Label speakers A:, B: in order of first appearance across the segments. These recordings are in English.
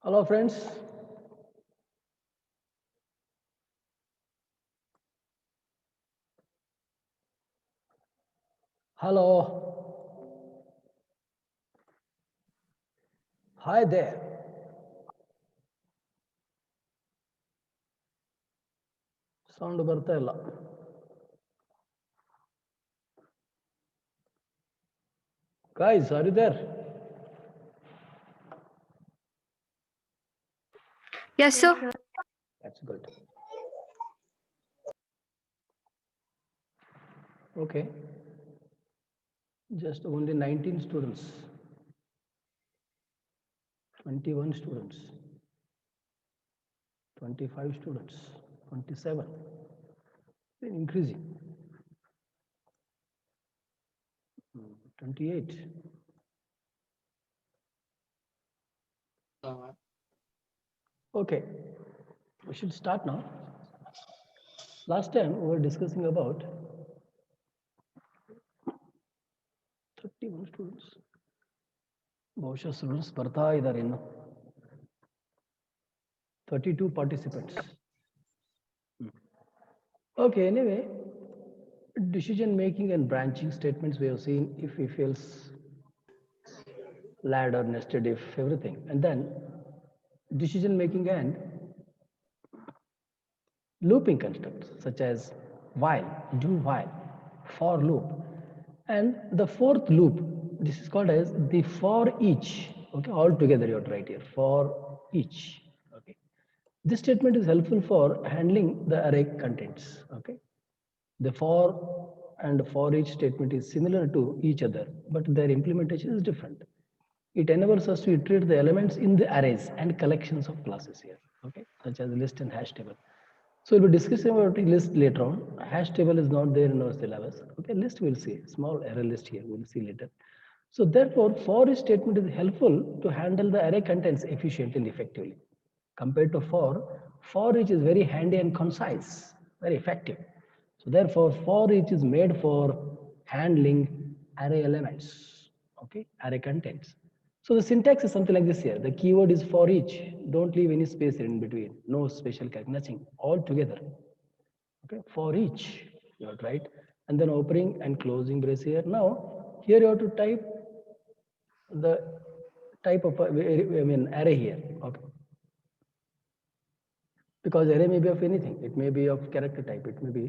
A: Hello, friends. Hello. Hi there. Sound ಬರ್ತಾ ಇಲ್ಲ. Guys, are you there?
B: Yes, sir.
A: That's good. Okay. Just only 19 students. 21 students. 25 students. 27. Been increasing. 28. Okay. We should start now. Last time we were discussing about 31 students. ಬಹುಶಃ students ಬರ್ತಾ ಇದ್ದಾರೆ ಇನ್ನು 32 participants. Okay, anyway, decision making and branching statements we have seen, if else, ladder, nested if, everything. And then decision making and looping constructs such as while, do while, for loop. And the fourth loop, this is called as the for each. Okay, all together you have to write here, for each. Okay, this statement is helpful for handling the array contents. Okay, the for and for each statement is similar to each other, but their implementation is different. It enables us to iterate the elements in the arrays and collections of classes here, okay, such as list and hash table. So we'll be discussing about list later on. Hash table is not there in our syllabus. Okay, list we'll see. Small array list here, we'll see later. So therefore, for each statement is helpful to handle the array contents efficiently and effectively. Compared to for each is very handy and concise, very effective. So therefore, for each is made for handling array elements, okay, array contents. So the syntax is something like this here. The keyword is for each. Don't leave any space in between. No special character, nothing. All together. Okay, for each. You have to write. And then opening and closing brace here. Now, here you have to type the type of array here. Okay. Because array may be of anything. It may be of character type. It may be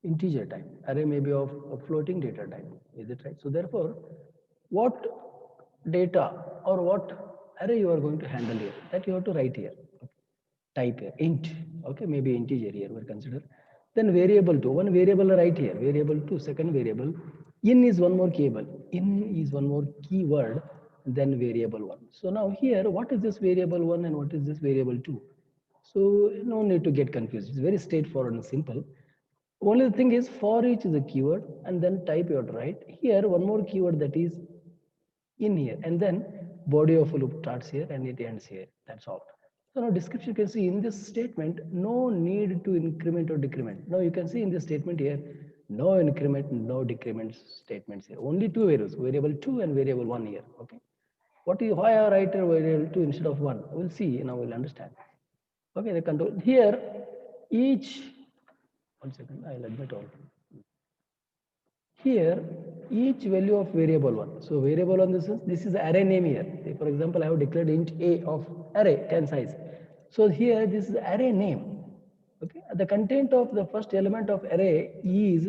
A: integer type. Array may be of floating data type. Is it right? So therefore, what data or what array you are going to handle here, that you have to write here. Okay. Type here, int. Okay, maybe integer here we'll consider. Then variable 2, one variable right here, variable 2, second variable. In is one more keyword. In is one more keyword, then variable 1. So now here, what is this variable 1 and what is this variable 2? So no need to get confused. It's very straightforward and simple. Only the thing is for each is a keyword and then type you have to write. Here one more keyword that is in here and then body of a loop starts here and it ends here. That's all. So now description you can see in this statement, no need to increment or decrement. Now you can see in this statement here, no increment, no decrement statements here. Only two variables, variable 2 and variable 1 here. Okay. Why I write a variable 2 instead of 1? We'll see, now we'll understand. Okay, the control here, each, 1 second, I'll admit all. Here, each value of variable 1. So variable 1, this is array name here. Say for example, I have declared int a of array 10 size. So here, this is array name. Okay, the content of the first element of array is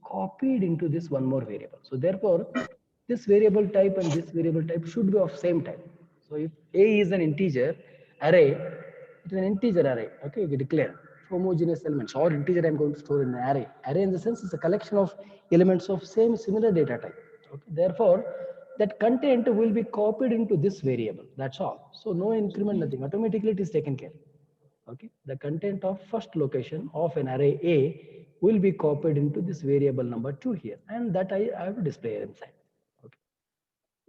A: copied into this one more variable. So therefore, this variable type and this variable type should be of same type. So if A is an integer array, it is an integer array. Okay, you declare homogeneous elements or integer I'm going to store in an array. Array in the sense is a collection of elements of same similar data type. Okay, therefore that content will be copied into this variable. That's all. So no increment, nothing. Automatically it is taken care. Okay, the content of first location of an array A will be copied into this variable number 2 here, and that I have to display inside. Okay,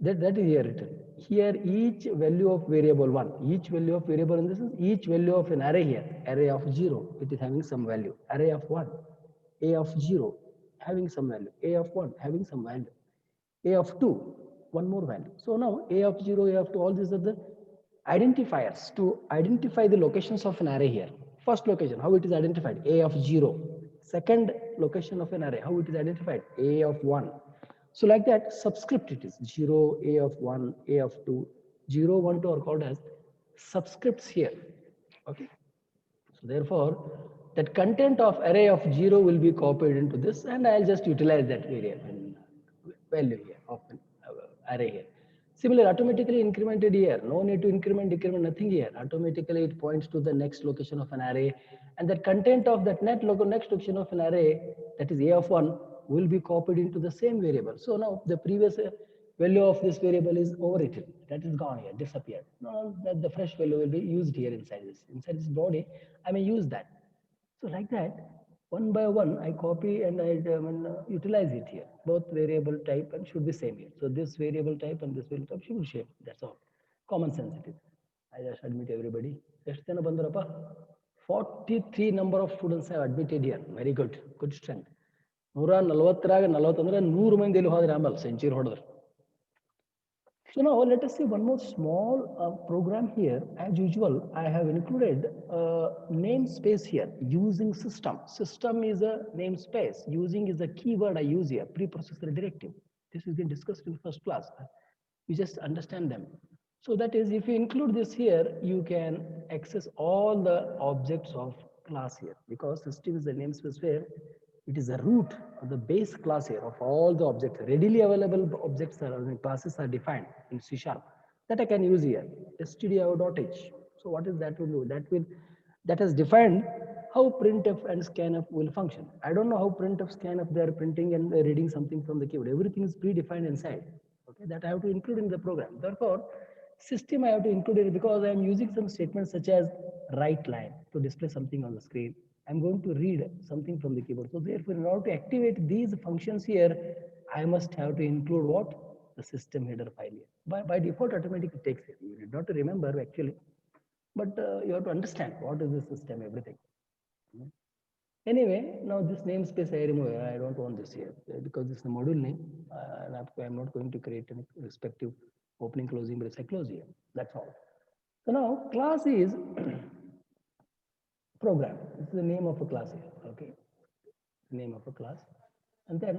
A: that is here written. Here each value of variable 1, each value of variable in this is each value of an array here, array of 0, it is having some value, array of 1, A of 0 having some value, A of 1 having some value, A of 2, one more value. So now A of 0, A of 2, all these are the identifiers to identify the locations of an array here. First location, how it is identified, A of 0. Second location of an array, how it is identified, A of 1. So like that, subscript it is 0, A of 1, A of 2, 0, 1, 2 are called as subscripts here. Okay. So therefore, that content of array of 0 will be copied into this, and I'll just utilize that variable value here of an array here. Similar, automatically incremented here. No need to increment, decrement, nothing here. Automatically it points to the next location of an array, and the content of that next location of an array, that is A of 1, will be copied into the same variable. So now the previous value of this variable is overwritten. That is gone here, disappeared. Now that the fresh value will be used here inside this body. I may use that. So like that, one by one, I copy and I utilize it here. Both variable type and should be same here. So this variable type and this variable type should be same. That's all. Common sense it is. I just admit everybody. 43 number of students have admitted here. Very good. Good strength. 140 ಅಂದ್ರೆ 100 ಮಂದಿ ಎಲ್ಲಿ ಹೋದ್ರೆ ಆಮೇಲೆ century ಹೊಡೆದ್ರು. So now let us see one more small program here. As usual, I have included namespace here using system. System is a namespace. Using is a keyword I use here, preprocessor directive. This has been discussed in first class. You just understand them. So that is, if you include this here, you can access all the objects of class here, because system is a namespace where it is a root of the base class here of all the objects. Readily available objects are classes are defined in C# that I can use here. stdio.h. So what is that will do? That has defined how printf and scanf will function. I don't know how printf, scanf they are printing and reading something from the keyboard. Everything is predefined inside. Okay, that I have to include in the program. Therefore, system I have to include it because I am using some statements such as write line to display something on the screen. I'm going to read something from the keyboard. So therefore, in order to activate these functions here, I must have to include what? The system header file here. By default, automatically takes it. You need not to remember actually, but you have to understand what is the system, everything. Anyway, now this namespace I remove. I don't want this here because this is the module name. I'm not going to create any respective opening, closing brace. I close here. That's all. So now class is program. This is the name of a class here. Okay, name of a class, and then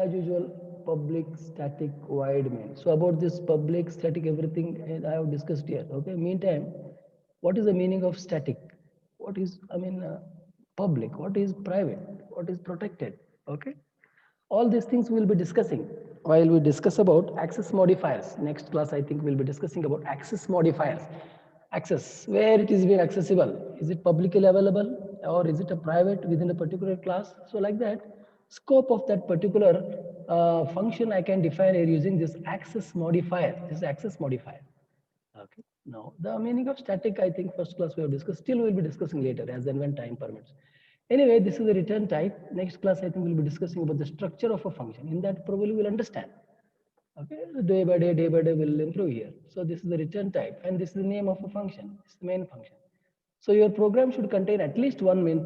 A: as usual, public, static, void, main. So about this public, static, everything I have discussed here. Okay. Meantime, what is the meaning of static? What is public? What is private? What is protected? Okay. All these things we'll be discussing while we discuss about access modifiers. Next class, I think we'll be discussing about access modifiers. Access, where it is being accessible. Is it publicly available or is it a private within a particular class? So like that, scope of that particular function I can define here using this access modifier. This is access modifier. Okay. Now, the meaning of static, I think first class we have discussed. Still, we'll be discussing later as and when time permits. Anyway, this is the return type. Next class, I think we'll be discussing about the structure of a function. In that, probably we'll understand. Okay, day by day we'll improve here. So this is the return type, and this is the name of a function. It's the main function. So your program should contain at least one main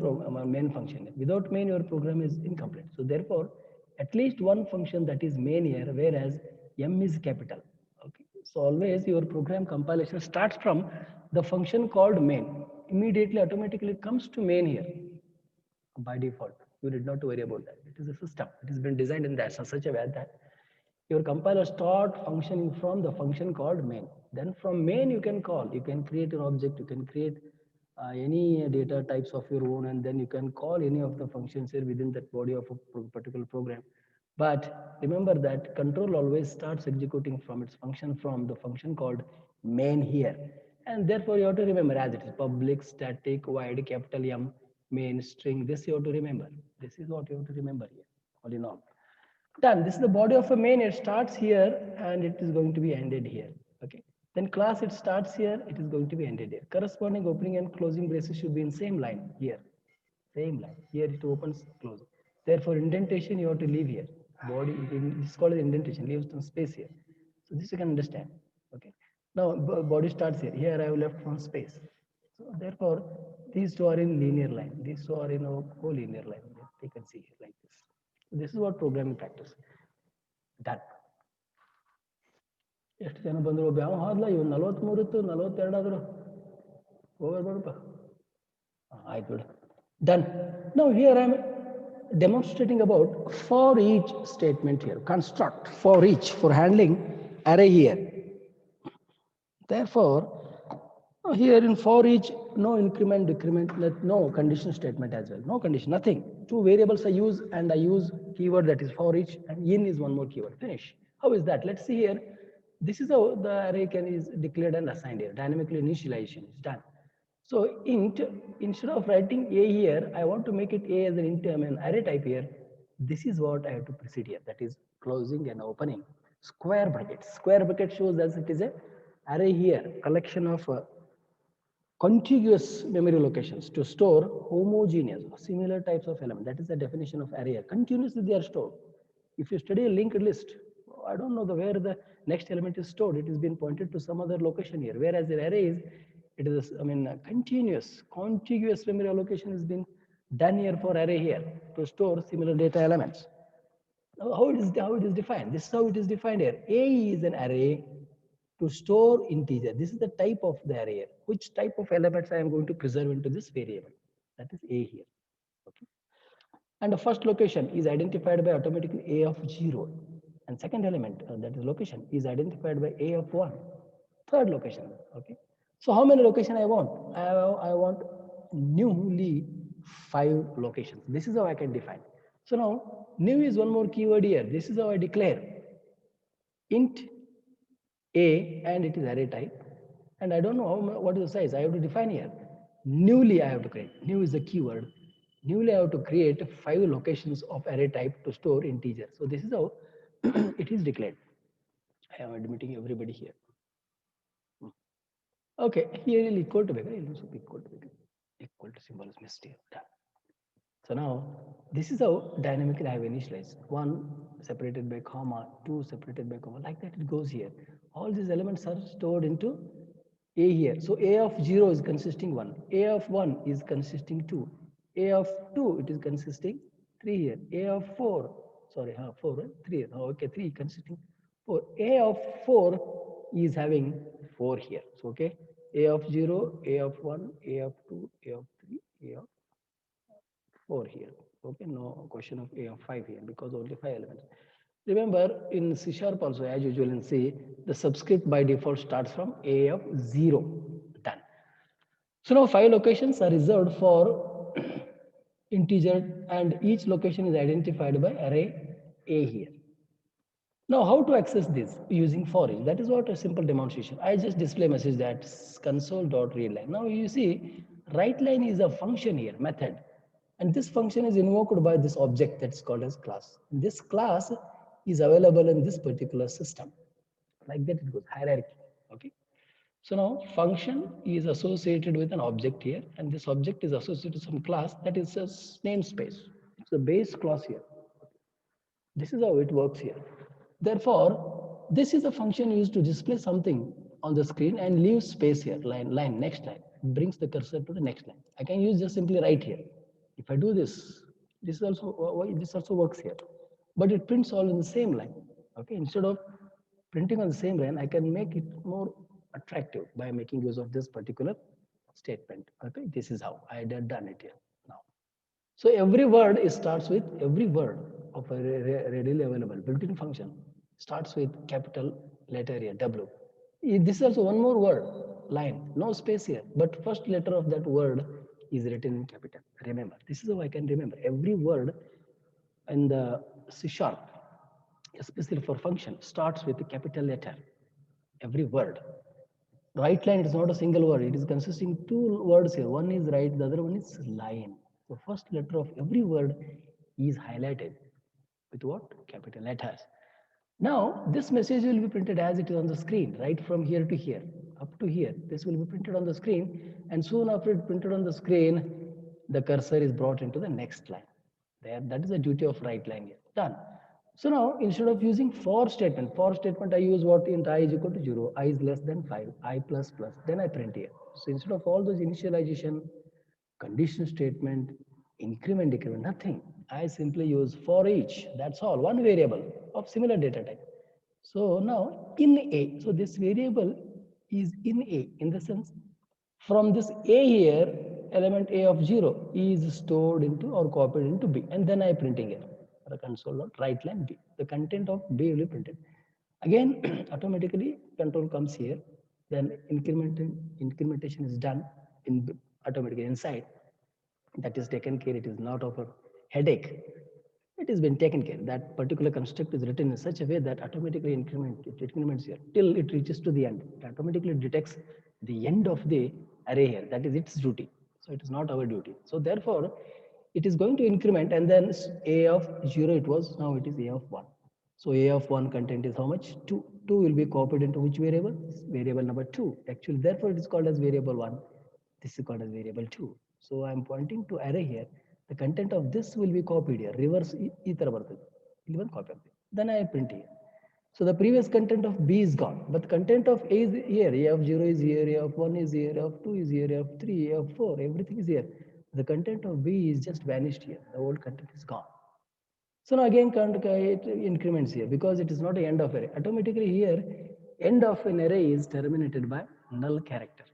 A: function. Without main, your program is incomplete. So therefore, at least one function that is main here, whereas M is capital. Okay. So always your program compilation starts from the function called main. Immediately, automatically comes to main here. By default, you need not to worry about that. It is a system. It has been designed in that such a way that your compiler start functioning from the function called main. Then from main you can call, you can create an object, you can create any data types of your own, and then you can call any of the functions here within that body of a particular program. But remember that control always starts executing from its function from the function called main here. And therefore you have to remember as it is public, static, void, capital M, main, string. This you have to remember. This is what you have to remember here. All in all. Done. This is the body of a main. It starts here and it is going to be ended here. Okay. Then class it starts here. It is going to be ended here. Corresponding opening and closing braces should be in same line here. Same line. Here it opens, closes. Therefore, indentation you have to leave here. Body, this is called indentation. Leave some space here. So this you can understand. Okay. Now body starts here. Here I have left one space. So therefore, these two are in linear line. These two are in a co-linear line. You can see here like this. This is what programming practice. Done. ಎಷ್ಟು ಜನ ಬಂದರು ಯಾವ ಹಾದ್ಲ ಇವ್ 43 ಇತ್ತು 42 ಆದ್ರು ಹೋಗ್ಬಾರಪ್ಪ ಆಯ್ತು ಬಿಡು done. Now here I am demonstrating about for each statement here. Construct for each for handling array here. Therefore, here in for each, no increment, decrement, no condition statement as well. No condition, nothing. Two variables I use and I use keyword that is for each and in is one more keyword. Finish. How is that? Let's see here. This is how the array can is declared and assigned here. Dynamically initialization is done. So int, instead of writing a here, I want to make it a as an int, I mean array type here. This is what I have to proceed here. That is closing and opening. Square bracket. Square bracket shows as it is a array here, collection of contiguous memory locations to store homogeneous or similar types of elements. That is the definition of array. Continuously they are stored. If you study a linked list, I don't know where the next element is stored. It has been pointed to some other location here. Whereas the array is, it is, continuous, contiguous memory allocation has been done here for array here to store similar data elements. Now, how it is defined? This is how it is defined here. A is an array to store integer. This is the type of the array. Which type of elements I am going to preserve into this variable? That is A here. Okay. And the first location is identified by automatically A of 0. And second element, that is location, is identified by A of 1. Third location. Okay. So how many locations I want? I want newly 5 locations. This is how I can define. So now new is one more keyword here. This is how I declare int a and it is array type. And I don't know what is the size. I have to define here. Newly I have to create. New is the keyword. Newly I have to create 5 locations of array type to store integer. So this is how it is declared. I am admitting everybody here. Okay, here is equal to equal to symbol is missed here. Done. So now this is how dynamically I have initialized. 1 separated by comma, 2 separated by comma, like that it goes here. All these elements are stored into A here. So A of 0 is consisting 1. A of 1 is consisting 2. A of 2 it is consisting 3 here. A of 4, sorry, 4, 3. Oh, okay, 3 consisting 4. A of 4 is having 4 here. So okay, A of 0, A of 1, A of 2, A of 3, A of 4 here. Okay, no question of A of 5 here because only 5 elements. Remember in C# also, as usual in C, the subscript by default starts from A of 0. Done. So now 5 locations are reserved for integer and each location is identified by array A here. Now how to access this using for each? That is what a simple demonstration. I just display message that console.readline. Now you see write line is a function here, method. And this function is invoked by this object that's called as class. And this class is available in this particular system. Like that it goes, hierarchy. Okay. So now function is associated with an object here, and this object is associated with some class that is a namespace. It's the base class here. This is how it works here. Therefore, this is a function used to display something on the screen and leave space here, line, next line. It brings the cursor to the next line. I can use just simply right here. If I do this, this also works here. But it prints all in the same line. Okay, instead of printing on the same line, I can make it more attractive by making use of this particular statement. Okay, this is how I had done it here now. So every word starts with every word of a readily available built-in function starts with capital letter here, W. This is also one more word, line, no space here, but first letter of that word is written in capital. Remember, this is how I can remember every word in the C# especially for function, starts with a capital letter. Every word. Right line is not a single word. It is consisting two words here. One is right, the other one is line. So first letter of every word is highlighted with what? Capital letters. Now, this message will be printed as it is on the screen, right from here to here, up to here. This will be printed on the screen, and soon after it printed on the screen, the cursor is brought into the next line. There, that is the duty of right line here. Done. So now, instead of using for statement I use what? Int I is equal to 0, I is less than 5, I plus plus, then I print here. So instead of all those initialization, condition statement, increment, decrement, nothing. I simply use for each. That's all. One variable of similar data type. So now in A, so this variable is in A in the sense from this A here, element A of 0 is stored into or copied into B, and then I printing it. The console dot write line B. The content of B will be printed. Again, automatically control comes here. Then incrementation is done in automatically inside. That is taken care. It is not of a headache. It has been taken care. That particular construct is written in such a way that automatically it increments here till it reaches to the end. It automatically detects the end of the array here. That is its duty. So it is not our duty. So therefore, it is going to increment, and then a of 0 it was, now it is a of 1. So a of 1 content is how much? 2. 2 will be copied into which variable? Variable number 2. Actually, therefore it is called as variable 1. This is called as variable 2. So I am pointing to array here. The content of this will be copied here. Reverse either one copy of it. Then I print here. So the previous content of B is gone, but the content of A is here. A of 0 is here, A of 1 is here, A of 2 is here, A of 3, A of 4, everything is here. The content of B is just vanished here. The old content is gone. So now again it increments here because it is not the end of array. Automatically here, end of an array is terminated by null character.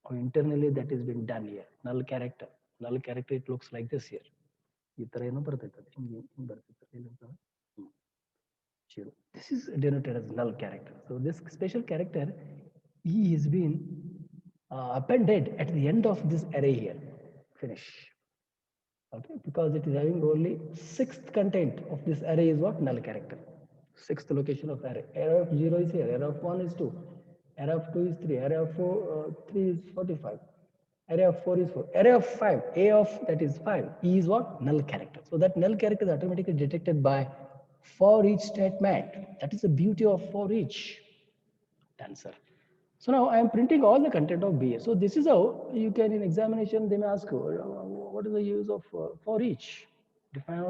A: Or internally that has been done here. Null character. Null character, it looks like this here. This is denoted as null character. So this special character E is been appended at the end of this array here. Finish. Okay, because it is having only sixth content of this array is what? Null character. Sixth location of array. Array of 0 is here, array of 1 is 2, array of 2 is 3, array of 3 is 45, array of 4 is 4, array of 5, A of that is 5, E is what? Null character. So that null character is automatically detected by for each statement. That is the beauty of for each answer. So now I am printing all the content of BA. So this is how you can in examination they may ask you what is the use of for each. Define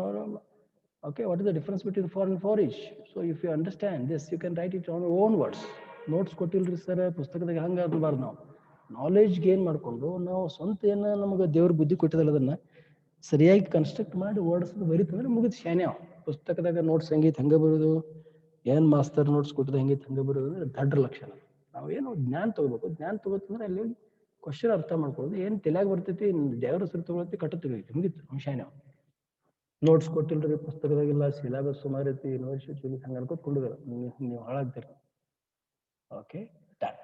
A: okay, what is the difference between for and for each? So if you understand this, you can write it on your own words. Notes ಕೊಟ್ಟಿಲ್ರಿ sir ಪುಸ್ತಕದಾಗ ಹಂಗ ಅನ್ನಬಾರ್ದು ನಾವು knowledge gain ಮಾಡಿಕೊಂಡು ನಾವು ಸ್ವಂತ ಏನು ನಮಗೆ ದೇವ್ರ ಬುದ್ಧಿ ಕೊಟ್ಟಿದ್ದಲ್ಲ ಅದನ್ನ ಸರಿಯಾಗಿ ಕನ್ಸ್ಟ್ರಕ್ಟ್ ಮಾಡಿ ವರ್ಡ್ಸ್ ಬರೀತಂದ್ರೆ ಮುಗಿದು ಶಾನೆ ಪುಸ್ತಕದಾಗ ನೋಟ್ಸ್ ಹೆಂಗೈತೆ ಹಂಗೆ ಬರೋದು ಏನು ಮಾಸ್ತರ್ ನೋಟ್ಸ್ ಕೊಟ್ಟಿದ್ದು ಹೆಂಗೈತೆ ಹಂಗೆ ಬರೋದು ಅಂದ್ರೆ ದಡ್ಡ ಲಕ್ಷಣ. ನಾವೇನು ಜ್ಞಾನ ತಗೋಬೇಕು, ಜ್ಞಾನ ತಗೋತಂದ್ರೆ ಅಲ್ಲಿ ಕ್ವಶನ್ ಅರ್ಥ ಮಾಡ್ಕೊಳ್ಳೋದು ಏನು ತಲೆಯಾಗ ಬರ್ತೈತಿ ದೇವ್ರ ಹೆಸರು ತಗೊಳತಿ ಕಟ್ಟ ತೆಗಿತೈತಿ ಮುಗಿತು ಅಂಶಾನೆ. ನೋಟ್ಸ್ ಕೊಟ್ಟಿಲ್ರಿ ಪುಸ್ತಕದಾಗಿಲ್ಲ ಸಿಲೆಬಸ್ ಸುಮಾರು ಐತಿ ಯೂನಿವರ್ಸಿಟಿ ಹಂಗೆ ಅನ್ಕೋತ್ಕೊಂಡಿಲ್ಲ ನೀವು ಹಾಳಾಗ್ತೀರ. Okay, done.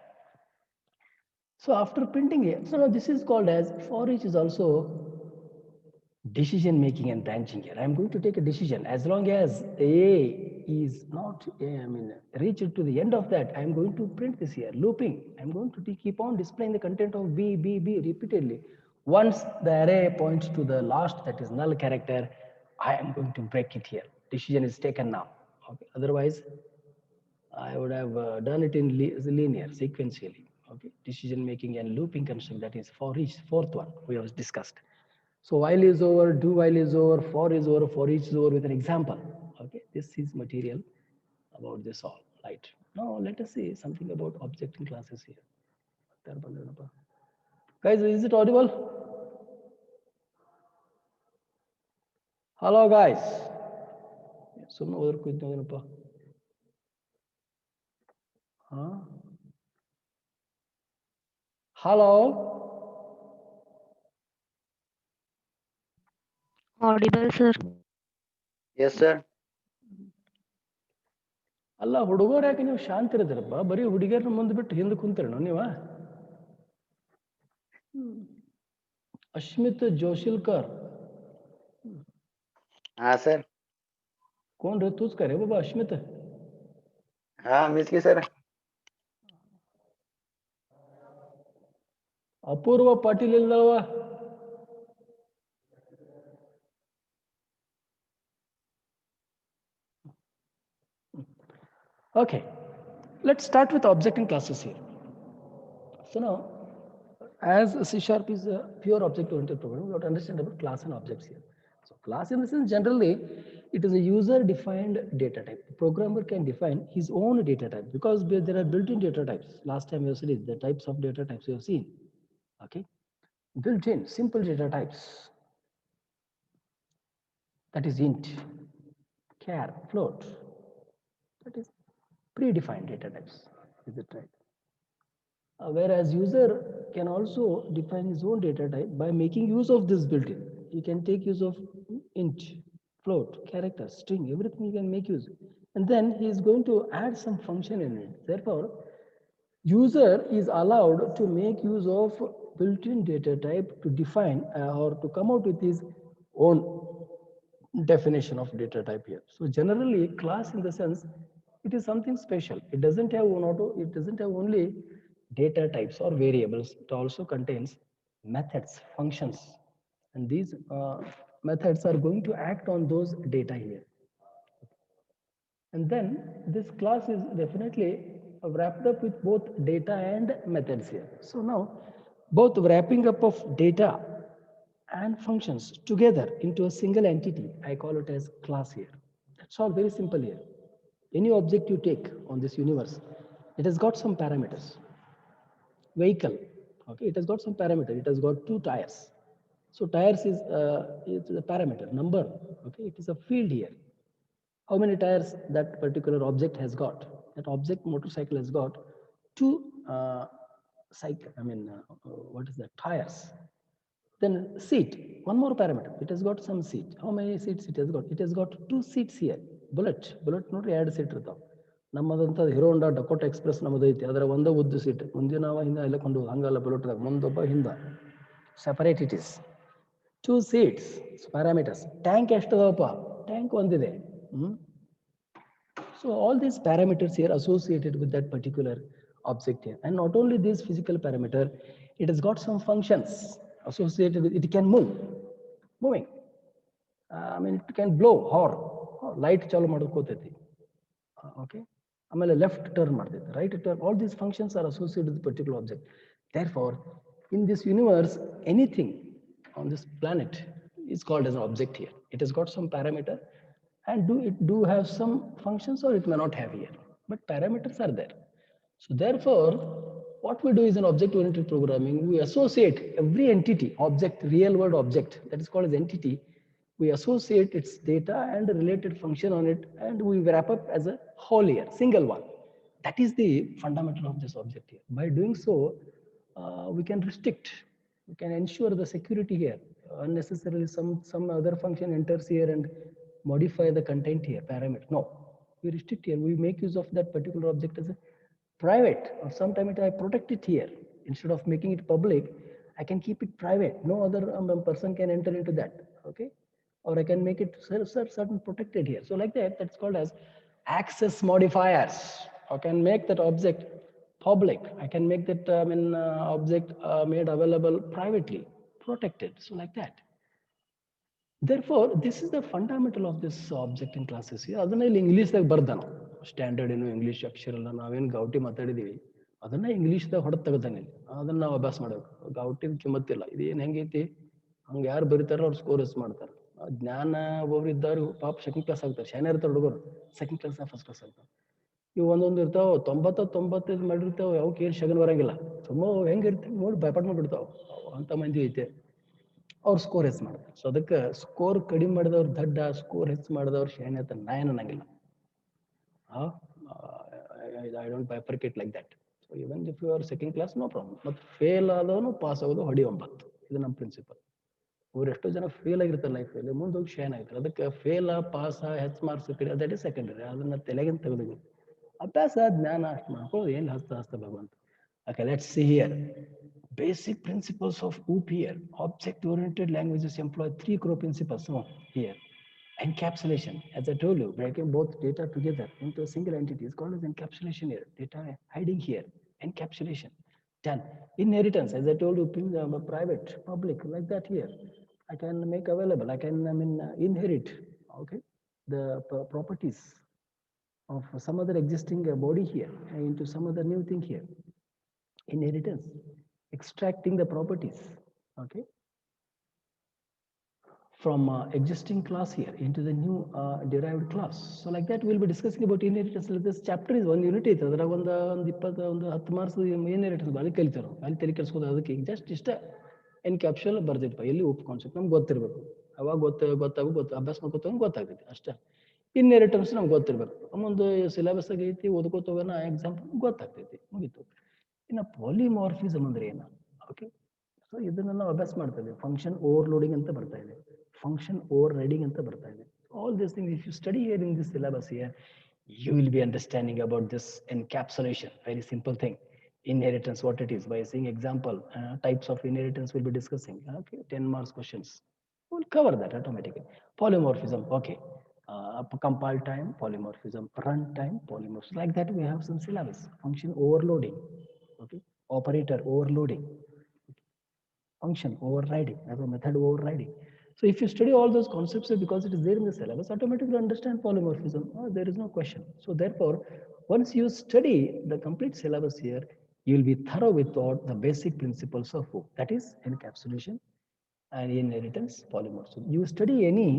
A: So after printing it, so now this is called as for each is also decision making and branching here. I'm going to take a decision as long as A is not, reached to the end of that, I'm going to print this here, looping. I'm going to keep on displaying the content of B, B, B repeatedly. Once the array points to the last, that is null character, I am going to break it here. Decision is taken now. Okay. Otherwise, I would have done it in linear, sequentially. Okay, decision making and looping construct, that is for each, fourth one we have discussed. So while is over, do while is over, for each is over with an example. Okay, this is material about this all, right? Now let us see something about object in classes here. Guys, is it audible? Hello guys. Huh? Hello.
B: Audible, sir.
C: Yes, sir.
A: ಅಲ್ಲ ಹುಡುಗರು ಯಾಕೆ ನೀವು ಶಾಂತಿ ಇರೋದಿಲ್ಲಪ್ಪ, ಬರೀ ಹುಡುಗಿಯರನ್ನ ಮುಂದೆ ಬಿಟ್ಟು ಹಿಂದೆ ಕುಂತೀರೇನೋ ನೀವ? ಅಶ್ಮಿತ್ ಜೋಶಿಲ್ಕರ್.
C: ಹಾ ಸರ್.
A: कोण रे? तूच का रे बाबा अश्मित?
C: हा मीच की सर.
A: अपूर्व पाटील इल्लवा? Okay, let's start with object and classes here. So now, as C# is a pure object-oriented program, we have to understand about class and objects here. So class in the sense, generally, it is a user-defined data type. The programmer can define his own data type because there are built-in data types. Last time we have seen the types of data types we have seen. Okay, built-in simple data types. That is int, char, float. That is predefined data types. Is it right? Whereas user can also define his own data type by making use of this built-in. He can take use of int, float, character, string, everything he can make use. And then he is going to add some function in it. Therefore, user is allowed to make use of built-in data type to define or to come out with his own definition of data type here. So generally, class in the sense it is something special. It doesn't have it doesn't have only data types or variables. It also contains methods, functions, and these methods are going to act on those data here. And then this class is definitely wrapped up with both data and methods here. So now both wrapping up of data and functions together into a single entity, I call it as class here. That's all very simple here. Any object you take on this universe, it has got some parameters. Vehicle, okay, it has got some parameter. It has got 2 tires. So tires is it's a parameter, number, okay, it is a field here. How many tires that particular object has got? That object motorcycle has got 2 cycle, what is that? Tires. Then seat, one more parameter. It has got some seat. How many seats it has got? It has got 2 seats here. Bullet ನೋಡ್ರಿ 2 seat ಇರ್ತಾವೆ. ನಮ್ಮದಂತ hero ಹೋಂಡಾ Dakota express ನಮ್ಮದು ಐತಿ. ಅದರ ಒಂದೇ ಉದ್ದು seat. ಮುಂದೆ ನಾವು ಹಿಂದೆ ಎಲ್ಲ ಕೊಂಡು ಹಂಗಲ್ಲ ಬುಲೆಟ್ದಾಗ ಮುಂದೊಬ್ಬ ಹಿಂದ. Separate it is. 2 seats, parameters. Tank ಎಷ್ಟದವಪ್ಪ? ಟ್ಯಾಂಕ್ ಒಂದಿದೆ. So all these parameters here associated with that particular object here. And not only this physical parameter, it has got some functions associated with it. Can move, moving. It can blow horn, light ಚಾಲು ಮಾಡ್ಕೋತೈತಿ. Okay. ಆಮೇಲೆ left turn ಮಾಡ್ತೈತಿ, right turn. All these functions are associated with particular object. Therefore, in this universe, anything on this planet is called as an object here. It has got some parameter and do have some functions or it may not have here, but parameters are there. So therefore, what we do is in object-oriented programming, we associate every entity, object, real world object that is called as entity. We associate its data and the related function on it, and we wrap up as a whole here, single one. That is the fundamental of this object here. By doing so, we can restrict, we can ensure the security here. Unnecessarily, some other function enters here and modify the content here, parameter. No, we restrict here. We make use of that particular object as a private, or sometimes I protect it here. Instead of making it public, I can keep it private. No other person can enter into that. Okay, or I can make it certain protected here. So like that, that's called as access modifiers. I can make that object public. I can make that object made available privately, protected. So like that. Therefore, this is the fundamental of this object in classes here. ಅದನ್ನ ಇಲ್ಲಿ ಇಂಗ್ಲೀಷ್ದಾಗ ಬರ್ದ ನಾವು standard ಏನು English ಅಕ್ಷರ ಅಲ್ಲ, ನಾವೇನು ಗೌಟಿ ಮಾತಾಡಿದೀವಿ ಅದನ್ನ ಇಂಗ್ಲೀಷ್ದಾಗ ಹೊಡೆದು ತೆಗೆದಾನೆ. ಅದನ್ನ ನಾವು ಅಭ್ಯಾಸ ಮಾಡಬೇಕು. ಗೌಟಿದ ಕಿಮ್ಮತ್ತಿಲ್ಲ. ಇದೇನು ಹೆಂಗೈತಿ ಹಂಗೆ ಯಾರು ಬರೀತಾರೋ ಅವ್ರು ಸ್ಕೋರ್ ಎಸ್ ಮಾಡ್ತಾರೆ. ಜ್ಞಾನ ಒಬ್ಬೊಬ್ರು ಇದ್ದವ್ರು ಪಾಪ ಸೆಕೆಂಡ್ ಕ್ಲಾಸ್ ಆಗ್ತಾರೆ. ಶಾನೆ ಇರ್ತಾರೆ ಹುಡುಗರು, ಸೆಕೆಂಡ್ ಕ್ಲಾಸ್ ಫಸ್ಟ್ ಕ್ಲಾಸ್ ಆಗ್ತಾರೆ. ಇವು ಒಂದೊಂದು ಇರ್ತಾವ 95 ಮಾಡಿರ್ತಾವ, ಅವಕ್ಕೆ ಏನು ಶಗನ್ ಬರಂಗಿಲ್ಲ. ತುಂಬ ಹೆಂಗಿರ್ತೀವಿ ನೋಡಿ ಭಯಪಟ್ಟು ಮಾಡ್ಬಿಡ್ತಾವ. ಅಂತ ಮಂದಿ ಐತೆ, ಅವ್ರು ಸ್ಕೋರ್ ಹೆಚ್ಚು ಮಾಡ್ತಾರೆ. ಸೊ ಅದಕ್ಕೆ ಸ್ಕೋರ್ ಕಡಿಮೆ ಮಾಡಿದವ್ರು ದಡ್ಡ, ಸ್ಕೋರ್ ಹೆಚ್ಚು ಮಾಡಿದವ್ರು ಶಾನೆ ಅಂತ ನಾ ಏನು ಅನ್ನಂಗಿಲ್ಲ. I don't bifurcate like that. So even if you are second class no problem. ಮತ್ತು ಫೇಲ್ ಆದವನು ಪಾಸ್ ಆಗೋದು ಹೊಡಿ 9. ಇದು ನಮ್ಮ ಪ್ರಿನ್ಸಿಪಲ್. ಅವ್ರು ಎಷ್ಟೋ ಜನ ಫೇಲ್ ಆಗಿರ್ತಾರೆ ಲೈಫಲ್ಲಿ, ಮುಂದೆ ಹೋಗಿ ಶೇನ್ ಆಗಿರ್ತಾರೆ. ಅದಕ್ಕೆ ಫೇಲ ಪಾಸ ಹೆಚ್ಚು ಮಾರ್ಕ್ಸ್ ಕಡೆ ದಟ್ ಇಸ್ ಸೆಕೆಂಡರಿ. ಅದನ್ನ ತಲೆಗಿಂತ ತೆಗೆದು ಅಭ್ಯಾಸ ಜ್ಞಾನ ಅಷ್ಟು ಮಾಡ್ಕೊಳ್ಳೋದು ಏನು ಹಸ್ತ ಭಗವಂತ. Okay, let's see here. Basic principles of OOP here. Object-oriented languages employ 3 core principles here. Encapsulation, as I told you, breaking both data together into a single entity is called as encapsulation here. Data hiding here, encapsulation. Done. Inheritance, as I told you, private, public, like that here. I can make available, inherit, okay, the properties of some other existing body here into some other new thing here. Inheritance, extracting the properties, okay, from existing class here into the new derived class. So like that, we'll be discussing about inheritance. This chapter is one unit ಐತೆ ಅದ್ರಾಗ ಒಂದು 20 ಒಂದು 10 marks inheritance ಬಾರಿ ಕಲಿತಾರೋ ಅಲ್ಲಿ ತಲೆ ಕೆಡಿಸ್ಕೋದು ಅದಕ್ಕೆ just ಇಷ್ಟ ಎನ್ಕ್ಯಾಪ್ಸುಲ್ ಬರ್ದಿಪ್ಪ ಎಲ್ಲಿ ಉಪ್ ಕಾನ್ಸೆಪ್ಟ್ ನಮ್ಗೆ ಗೊತ್ತಿರಬೇಕು ಅವಾಗ ಗೊತ್ತು ಅಭ್ಯಾಸ ಮಾಡ್ಕೋತ ಗೊತ್ತಾಗ್ತೈತಿ ಅಷ್ಟೇ ಇನ್ಹೆರಿಟನ್ಸ್ ನಮ್ಗೆ ಗೊತ್ತಿರಬೇಕು ಒಂದು ಸಿಲೆಬಸ್ ಐತಿ ಓದ್ಕೋತ ಹೋಗೋಣ ಎಕ್ಸಾಂಪಲ್ ಗೊತ್ತಾಗ್ತೈತಿ ಮುಗೀತು ಇನ್ನು ಪಾಲಿಮಾರ್ಫಿಸಮ್ ಅಂದ್ರೆ ಏನು ಓಕೆ ಸೊ ಇದನ್ನ ನಾವು ಅಭ್ಯಾಸ ಮಾಡ್ತಾ ಇದ್ದೀವಿ ಫಂಕ್ಷನ್ ಓವರ್ಲೋಡಿಂಗ್ ಅಂತ ಬರ್ತಾ ಇದೆ ಫಂಕ್ಷನ್ ಓವರ್ ರೈಡಿಂಗ್ ಅಂತ ಬರ್ತಾ ಇದೆ all this things if you study here in this syllabus here you will be understanding about this encapsulation very simple thing inheritance what it is by seeing example types of inheritance we'll be discussing okay 10 marks questions we'll cover that automatically polymorphism okay compile time polymorphism run time polymorphism like that we have some syllabus function overloading okay operator overloading function overriding, as a method overriding. So if you study all those concepts because it is there in the syllabus, automatically understand polymorphism. There is no question. So therefore, once you study the complete syllabus here, you will be thorough with all the basic principles of OOP. That is encapsulation and inheritance polymorphism. You study any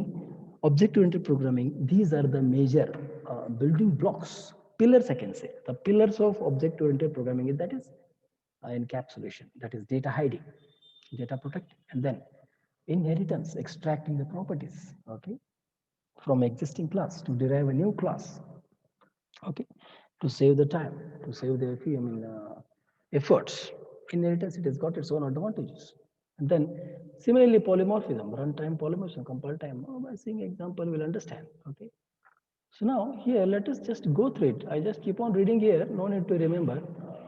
A: object-oriented programming, these are the major building blocks, pillars I can say. The pillars of object-oriented programming, that is encapsulation, that is data hiding, data protecting, and then inheritance, extracting the properties, okay, from existing class to derive a new class, okay, to save the time, to save the efforts. Inheritance, it has got its own advantages. And then similarly, polymorphism, runtime polymorphism, compile time. By seeing example, we'll understand, okay. So now here, let us just go through it. I just keep on reading here, no need to remember,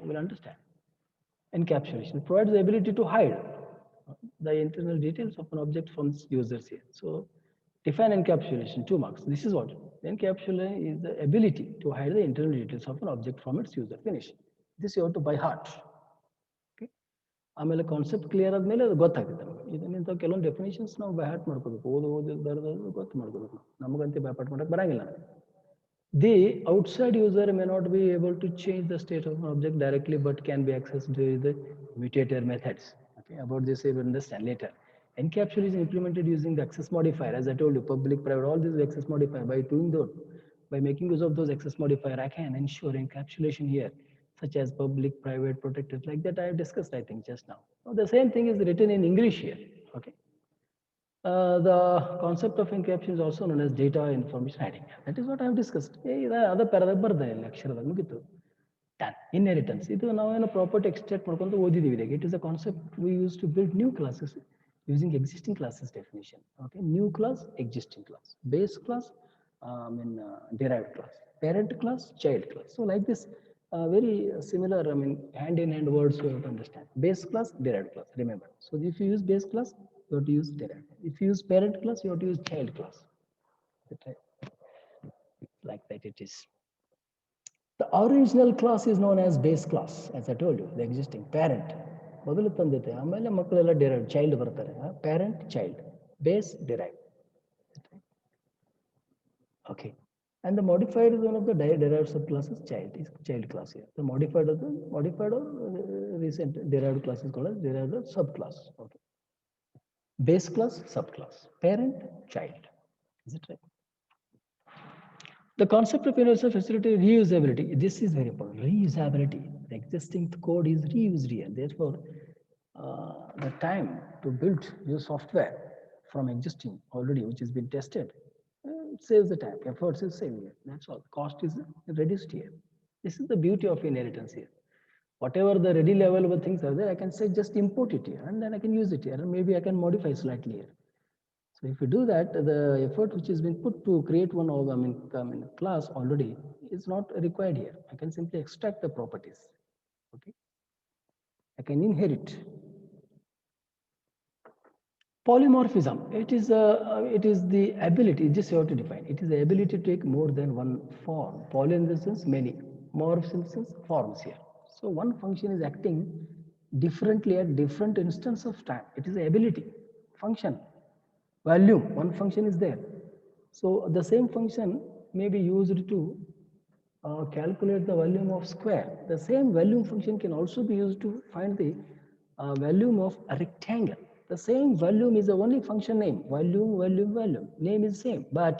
A: we'll understand. Encapsulation provides the ability to hide the internal details of an object from its users here. So define encapsulation, 2 marks. This is what encapsulation is, the ability to hide the internal details of an object from its user. Finish. This you have to by heart. Okay. ಆಮೇಲೆ concept clear ಆದ್ಮೇಲೆ ಅದು ಗೊತ್ತಾಗುತ್ತೆ ನಮಗೆ ಇದನ್ನ ಕೆಲವೊಂದು definitions ನಾವು by heart ಮಾಡ್ಕೋಬೇಕು ಓದು ಬರೆದು ಗೊತ್ತು ಮಾಡ್ಕೋಬೇಕು ನಮಗಂತೂ ಬೈ ಹಾರ್ಟ್ ಮಾಡಕ್ಕೆ ಬರಂಗಿಲ್ಲ the outside user may not be able to change the state of an object directly, but can be accessed with the mutator methods. Okay, about this we will understand later. Encapsulation is implemented using the access modifier. As I told you, public, private, all these access modifier. By doing those, by making use of those access modifier, I can ensure encapsulation here, such as public, private, protected, like that I have discussed, I think, just now. Now the same thing is written in English here. Okay. The concept of encapsulation is also known as data information hiding. That is what I have discussed. Other paragraph lecture ಮುಗಿತು done. Inheritance. ಇದು ನಾವೇನು property extract ಮಾಡ್ಕೊಂಡು ಓದಿದೀವಿ ಈಗ. It is a concept we use to build new classes using existing classes definition. Okay, new class, existing class, base class, derived class, parent class, child class. So like this, very similar. Hand in hand words we have to understand. Base class, derived class. Remember. So if you use base class, you have to use derived. If you use parent class, you have to use child class. Okay. Like that it is. The original class is known as base class, as I told you, the existing parent. ಮೊದಲು ತಂದಿದೆ ಆಮೇಲೆ ಮಕ್ಕಳೆಲ್ಲ derive child ಬರ್ತಾರೆ parent child base derived. Okay, and the modified is one of the derived subclasses. Child is child class here. The modified or recent derived class is called as derived subclass. Okay, base class, subclass, parent, child. Is it right? The concept of universal facility reusability. This is very important. Reusability. The existing code is reused here. Therefore, the time to build new software from existing already, which has been tested, it saves the time. Efforts is saved here. That's all. Cost is reduced here. This is the beauty of inheritance here. Whatever the ready available things are there, I can say just import it here, and then I can use it here, and maybe I can modify slightly here. So if you do that, the effort which has been put to create one of class already is not required here. I can simply extract the properties. Okay, I can inherit. Polymorphism. It is the ability. Just you have to define. It is the ability to take more than one form. Poly in the sense many. Morphs in the sense forms here. So one function is acting differently at different instance of time. It is the ability function. Volume. One function is there. So the same function may be used to calculate the volume of square. The same volume function can also be used to find the volume of a rectangle. The same volume is the only function name. Volume, volume, volume. Name is same, but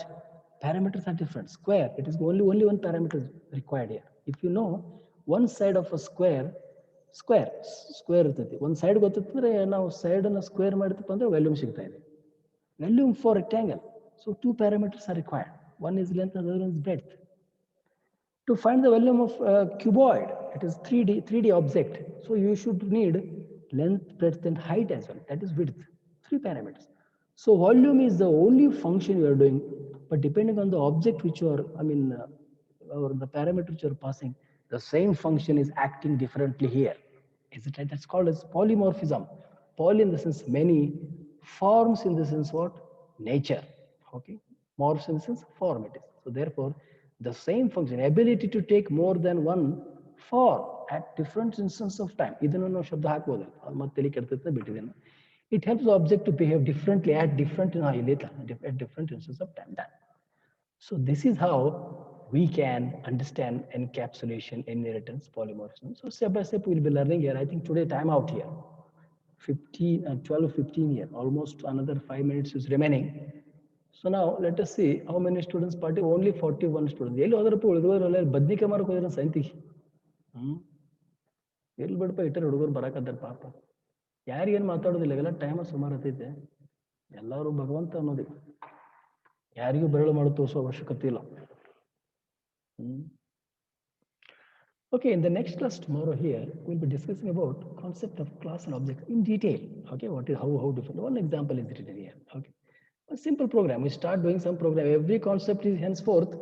A: parameters are different. Square, it is only one parameter is required here. If you know one side of a square ಇರ್ತೈತಿ ಒಂದು side ಗೊತ್ತಿತ್ತಂದ್ರೆ ನಾವು side ಅನ್ನು square ಮಾಡಿದಪ್ಪ ಅಂದ್ರೆ volume ಸಿಗ್ತಾ ಇದೆ volume for rectangle. So two parameters are required. One is length and the other is breadth. To find the volume of cuboid, it is 3D object. So you should need length, breadth, and height as well. That is width. Three parameters. So volume is the only function you are doing, but depending on the object which you are, or the parameter which you are passing, the same function is acting differently here. Is it right? That's called as polymorphism. Poly in the sense many, forms in the sense what? Nature. Okay. Morphs in the sense form it is. So therefore, the same function, ability to take more than one form at different instances of time. ಇದನ್ನು ನಾವು ಶಬ್ದ ಹಾಕ್ಬೋದಲ್ಲ ಅದು ಮತ್ತೆ ತಲೆ ಕೆಡ್ತೈತೆ ಬಿಟ್ಟಿದ್ದೇನೆ. It helps the object to behave differently at different at different instances of time. Done. So this is how we can understand encapsulation, inheritance, polymorphism. So step by step we'll be learning here. I think today time out here. 12, 15 years, almost another 5 minutes is remaining. So now let us see how many students participate. Only 41 students. ಎಲ್ಲಿ ಹೋದ್ರಪ್ಪ ಉಳಿದವರೆಲ್ಲ ಬದ್ನಿಕಾಯಿ ಮಾರಕ್ಕೆ ಹೋಗಿರೋ ಸೈಂತಿಗೆ ಎಲ್ಲಿ ಬಿಡಪ್ಪ ಇಟ್ಟರೆ ಹುಡುಗರು ಬರಾಕತ್ತಾರ ಪಾಪ ಯಾರಿಗೇನು ಮಾತಾಡೋದಿಲ್ಲ ಎಲ್ಲ ಟೈಮ್ ಸುಮಾರು ಹತ್ತೈತೆ ಎಲ್ಲರೂ ಭಗವಂತ ಅನ್ನೋದು ಯಾರಿಗೂ ಬೆರಳು ಮಾಡಿ ತೋರಿಸೋ ಅವಶ್ಯಕತೆ ಇಲ್ಲ Okay, in the next class tomorrow here, we'll be discussing about concept of class and object in detail. Okay, what is how different. One example is written here. Okay, a simple program. We start doing some program. Every concept is henceforth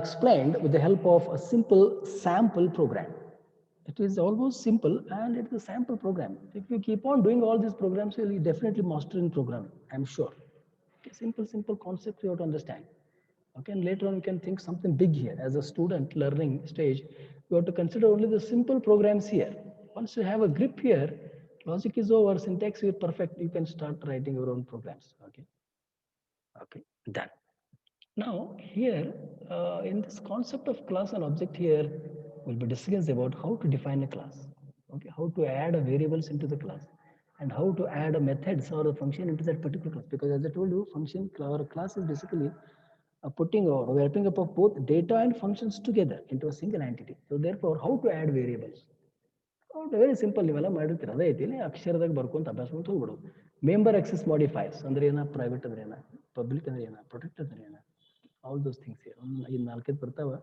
A: explained with the help of a simple sample program. It is almost simple and it's a sample program. If you keep on doing all these programs, you'll definitely master in programming. I'm sure. Okay, simple concept you have to understand. Okay, and later on you can think something big here. As a student learning stage, you have to consider only the simple programs here. Once you have a grip here, logic is over, syntax is perfect, you can start writing your own programs. Okay, done. Now here, in this concept of class and object here, we'll be discussing about how to define a class. Okay, how to add a variables into the class and how to add a methods or a function into that particular class. Because as I told you, function or a class is basically putting or wrapping up of both data and functions together into a single entity. So therefore, how to add variables? Very simple ನೀವೆಲ್ಲ ಮಾಡಿರ್ತೀರ ಅದೇ ಐತಿ ಅಕ್ಷರದಾಗ ಬರ್ಕೊಂತ ಅಭ್ಯಾಸ ಮಾಡ್ತಾ ಹೋಗ್ಬಿಡೋದು member access ಮಾಡಿಫೈರ್ಸ್ ಅಂದ್ರೆ ಏನ private ಅಂದ್ರೆ ಏನ public ಅಂದ್ರೆ ಏನ ಪ್ರೊಟೆಕ್ಟ್ ಅಂದ್ರೆ ಏನ ಆಲ್ ದೋಸ್ ಥಿಂಗ್ಸ್ ಐದು ನಾಲ್ಕೈದು ಬರ್ತಾವ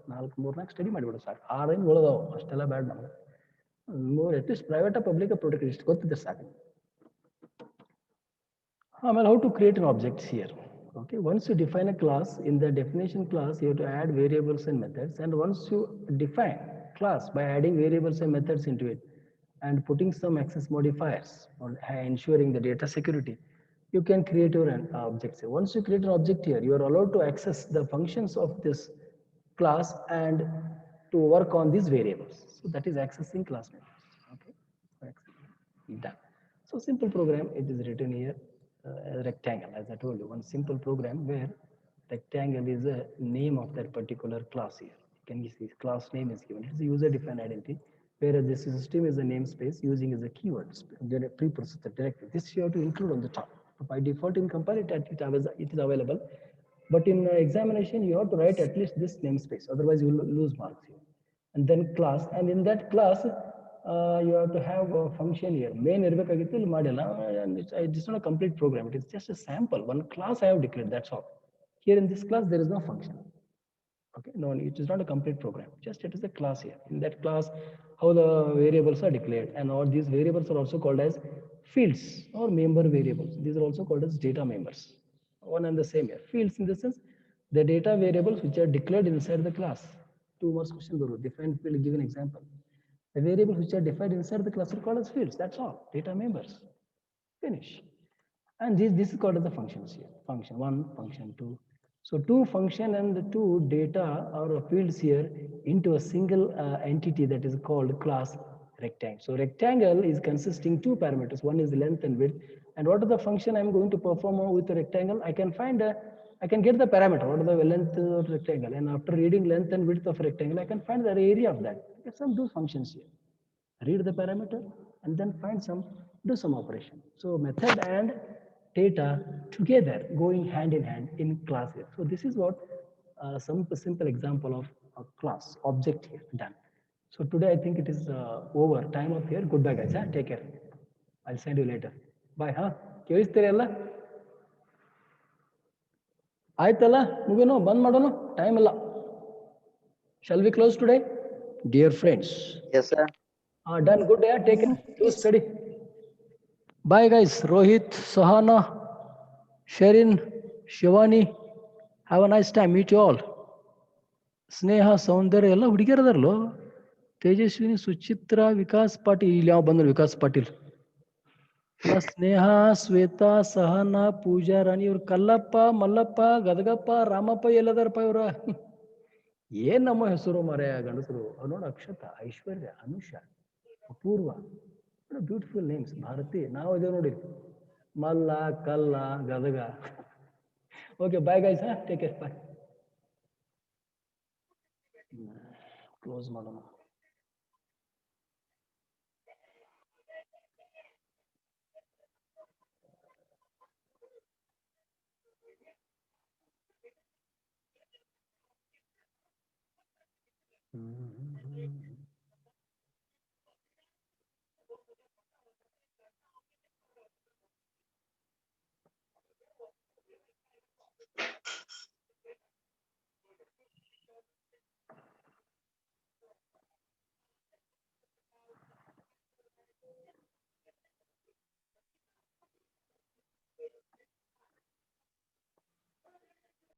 A: ಮೂರ್ನಾಲ್ಕು ಸ್ಟಡಿ ಮಾಡಿಬಿಡೋದು ಸಾಕು 6 ಉಳಿದಾವ ಅಷ್ಟೆಲ್ಲ ಬ್ಯಾಡ್ ನಮ್ಗೆ ಅಟ್ಲೀಸ್ಟ್ ಪ್ರೈವೇಟ್ ಪಬ್ಲಿಕ್ ಪ್ರೊಟೆಕ್ಟ್ ಇಷ್ಟು ಗೊತ್ತಿದ್ರೆ ಸಾಕು ಆಮೇಲೆ how to create an objects here. Okay, once you define a class, in the definition class, you have to add variables and methods. And once you define class by adding variables and methods into it and putting some access modifiers or ensuring the data security, you can create your objects. Once you create an object here, you are allowed to access the functions of this class and to work on these variables. So that is accessing class methods. Okay, done. So simple program, it is written here. A rectangle, as I told you, one simple program where rectangle is a name of that particular class here. You can see class name is given. It is a user-defined identity, whereas this system is a namespace using as a keywords, preprocessor directory. This you have to include on the top. By default, in comparator, it is available. But in examination, you have to write at least this namespace. Otherwise, you will lose marks here. And then class, and in that class, you have to have a function here. Main ಇರಬೇಕಾಗಿತ್ತು ಇಲ್ಲಿ ಮಾಡಿಲ್ಲ. It's not a complete program. It is just a sample. One class I have declared. That's all. Here in this class there is no function. Okay, no, it is not a complete program. Just it is a class here. In that class, how the variables are declared, and all these variables are also called as fields or member variables. These are also called as data members. One and the same here. Fields in the sense the data variables which are declared inside the class. 2 more questions. Define field. Give an example. The variables which are defined inside the class are called as fields. That's all. Data members. Finish. And this is called as the functions here. Function one, function two. So two function and the two data or fields here into a single entity that is called class rectangle. So rectangle is consisting two parameters. One is length and width. And what is the function I'm going to perform with the rectangle? I can get the parameter. What is the length of rectangle? And after reading length and width of rectangle, I can find the area of that. Get some two functions here. Read the parameter and then do some operation. So method and data together going hand in hand in class here. So this is what some simple example of a class object here done. So today I think it is over. Time up here. Goodbye guys. Huh? Take care. I'll send you later. Bye. Huh? ಕೇಳಿಸ್ತೀರಿ ಎಲ್ಲ ಆಯ್ತಲ್ಲ ಮುಗಿನೋ ಬಂದ್ ಮಾಡೋಣ time ಇಲ್ಲ shall we close today dear friends
C: Yes, sir.
A: done good yeah take care do study bye guys Rohit Sohana Sherin Shivani have a nice time meet you all ಸ್ನೇಹ ಸೌಂದರ್ಯ ಎಲ್ಲ ಹುಡುಗಿಯರದಾರಲ್ಲೋ ತೇಜಸ್ವಿನಿ ಸುಚಿತ್ರ ವಿಕಾಸ್ ಪಾಟೀಲ್ ಇಲ್ಲಿ ಯಾವ ಬಂದ್ರು ವಿಕಾಸ್ ಪಾಟೀಲ್ ಸ್ನೇಹ ಶ್ವೇತಾ ಸಹನಾ ಪೂಜಾ ರಾಣಿ ಇವ್ರು ಕಲ್ಲಪ್ಪ ಮಲ್ಲಪ್ಪ ಗದಗಪ್ಪ ರಾಮಪ್ಪ ಎಲ್ಲದಾರಪ್ಪ ಇವ್ರ ಏನ್ ನಮ್ಮ ಹೆಸರು ಮರೆ ಗಂಡಸರು ನೋಡ ಅಕ್ಷತಾ ಐಶ್ವರ್ಯ ಅನುಷಾ ಅಪೂರ್ವ ಬ್ಯೂಟಿಫುಲ್ ನೇಮ್ಸ್ ಭಾರತಿ ನಾವು ಇದೇವ್ ನೋಡಿ ಮಲ್ಲ ಕಲ್ಲ Gadag okay bye guys take care bye close ಮಾಡೋಣ